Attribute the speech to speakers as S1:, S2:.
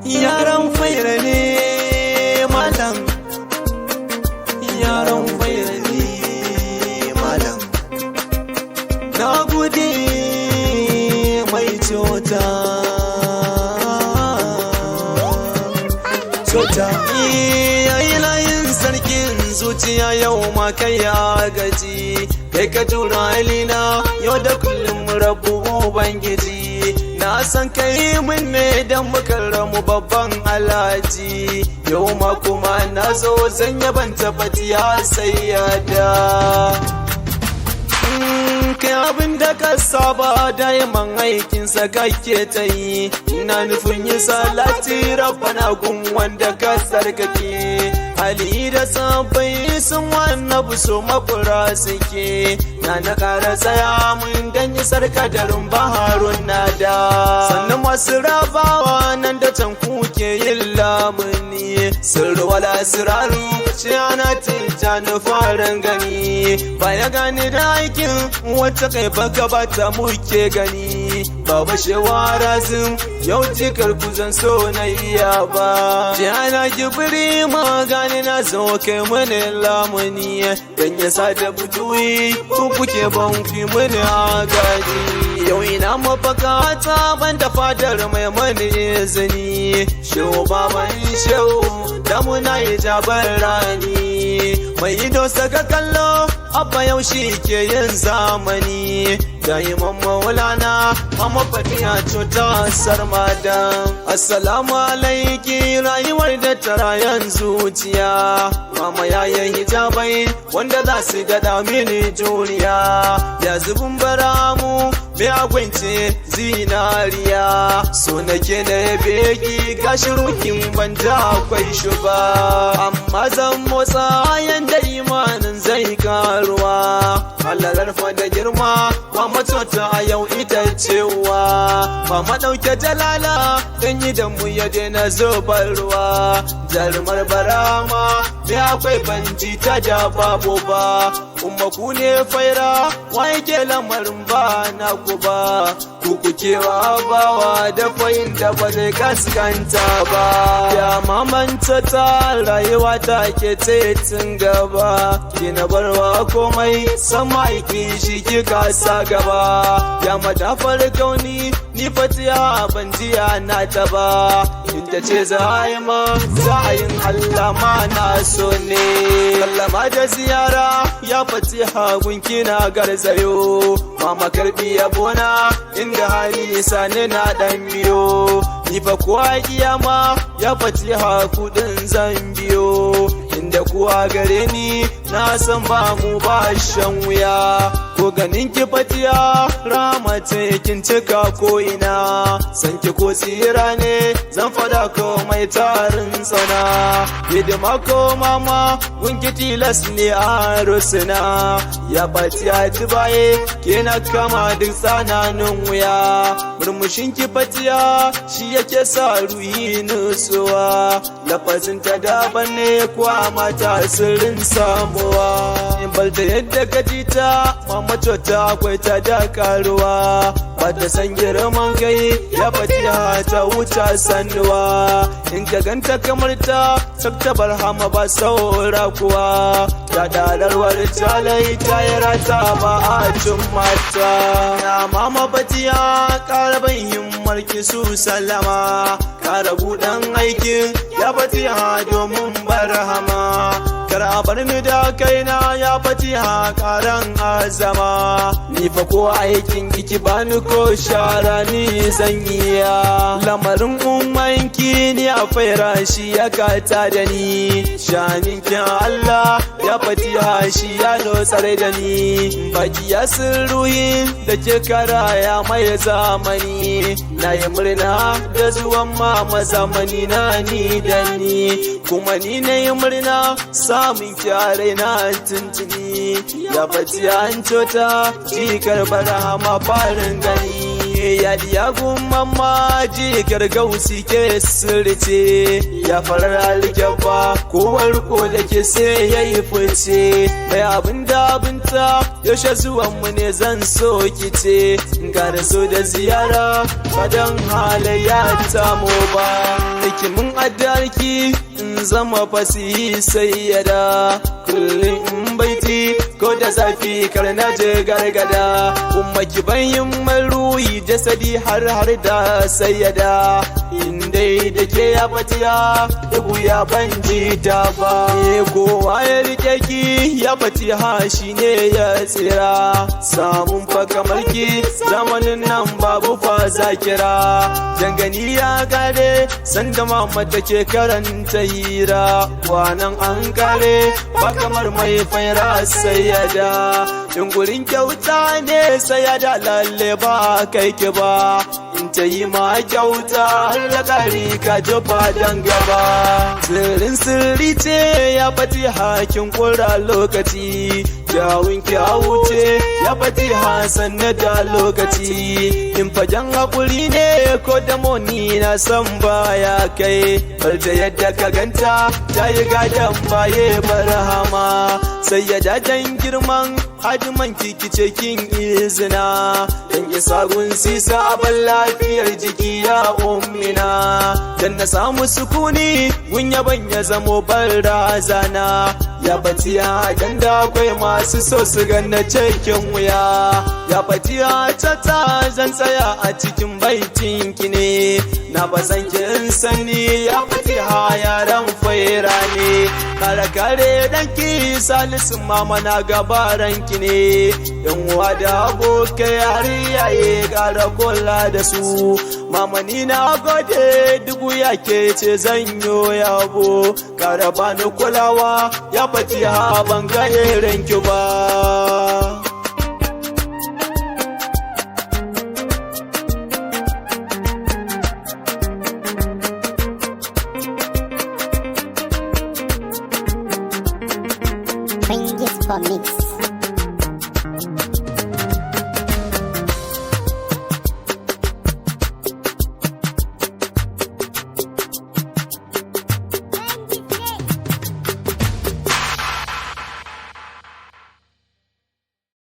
S1: yaran faira ne malam, yaran faira ne malam. Na gode mai cota, cota yayi layin sarkin zuciya yau ma kai ya gaji, kai ka tura halina yau da kullum rabu ubangiji. Na san kai mun ne dan mukarramu babban alhaji, yau ma kuma na zo zan yaban tabbatiya sai ya da. Kai abin da ka saba daiman aikinsa kake ta yi, ina nufin yi salati rabbana gun wanda ka sarkake. Ali da sabai sun wannabu su makura suke, na kara tsaya mun dan yi sarkadarin baharun nada. Sannan masu rabawa nan da can kuke yin lamuni, sirwala siraru ce ana tinta na farin gani. Baya gani da aikin wacce kai baka bata muke gani, baba shewara sun yau cikar kuzan so na iya ba. Jana gibiri magani na zo kai mini lamuni, dan ya sa da butuyi ku kuke banki mini agaji. Yau ina mafaka ta banda fadar mai mani izini, shehu baban shehu da muna yi jabar rani. Mai ido saka kallo abba yau shi ke yin zamani, da imam maulana mama fatiya cuta sarmadan. Assalamu alaiki rayuwar da tarayen zuciya, mama yayin hijabai wanda za su gada mini juriya. Ya zubin baramu mai agwance zinariya, so nake na beki gashi rukin banda akwai shuba. Amma zan motsa yanda imanin zai karuwa, halalar fa da girma mama tota a yau ita cewa. Mama ɗauke jalala dan yi da mu ya daina zubar ruwa, jarumar barama me akwai banji ta da babu ba. Kuma ku ne faira wa yake lamarin ba na ku ba, ku kukewa bawa da fayin da ba zai kaskanta ba. Ya mamanta ta rayuwa ta ke tun gaba, kina barwa komai sama iki shi kika sa gaba. Ya madafar kauni ni fatiya ban jiya na ta ba, inda ce za a yi ma za a yin Allah ma na so ne. Sallama da ziyara ya fatiha gunki na garzayo, mama karbi yabona inda hali sani na dan biyo. Ni fa kuwa kiyama ya fatiha kudin zan biyo, inda kuwa gare ni na san ba mu ba shan wuya. Ko ganin ki fatiya rama ce kin cika ko ina, san ki ko tsira ne zan fada ko mai tarin tsana. Hidima ko mama gunki tilas ne a rusuna, ya fatiya tubaye ke na kama duk tsananin wuya. Murmushin ki fatiya shi yake sa ruhi nutsuwa, lafazin ta daban ne kuwa mata sirrin samuwa. In balta yadda ka ji ta mama ta akwai ta da karuwa, ba ta san girman kai ya fatiha ta wuta sannuwa. In ka ganta kamar ta taktabar hama ba saura kuwa, ta dalarwar talai ta yi rata ba a cin mata. Ya mama fatiha ƙara ban himmar ki su salama, ƙara buɗan aikin ya fatiha domin barhama. Kar a bar ni da kaina ya fatiha ƙaran azama, ni fa ko aikin ki bani ko shara ni zan iya. Lamarin ummanki ni a faira shi ya kata da ni, shanin kin Allah ya fatiha shi ya lotsar da ni. Baki ya sirruhin da ke karaya mai zamani, na yi murna da zuwan mama zamani na ni da ni, kuma ni na yi murna samun kyare na tuntuni. Ya fatiha an cota jikar barahama farin gani, ya diyagun mamma jikar gausi ke sirce. Ya farar alkyabba kowar ko da ke sai ya yi fice, mai abin da abinta yaushe zuwan mu ne zan so kice. Ga da so da ziyara kadan halayya ta mu ba, ki mun addarki in zama fasihi sayyada kullum in baiti ko da zafi kar na je gargada umma ki bayin maruhi jasadi har da sayyada in dai da ke ya fatiya dugu ya banji ta ba kowa ya rike ki ya fatiha shine ya tsira samun fa kamar ki zamanin nan babu fa zakira dangani ya gare sanda mama take karanta hira kwanan an kare ba kamar mai faira sayyada in gurin kyauta ne sayyada lalle ba kai ki ba in ta yi ma kyauta har kari ka jufa dan gaba sirri ce ya fati hakin kura lokaci kyawun wuce ya fati hasan na da lokaci in fagen haƙuri ne ko da moni na san baya kai bar da yadda ka ganta ta yi gadon baye barhama sai ya dadan girman hadiman kikice kin izina dan isa gun sisa ban lafiyar jiki ya ummina dan na samu sukuni gun yaban ya zamo barazana ya fatiya dan da akwai masu so su ganna cikin wuya ya fatiya ta zan tsaya a cikin baitin ki ne na bazan kin sani ya fatiha yaran faira ne kare danki salisu mama na gabaran ki ne yan uwa da abokai har yaye gara kula da su mama ni na gode dubu yake ce zan yo yabo kara bani kulawa ya fatiha ban ga irin ki ba
S2: Bring this for mix.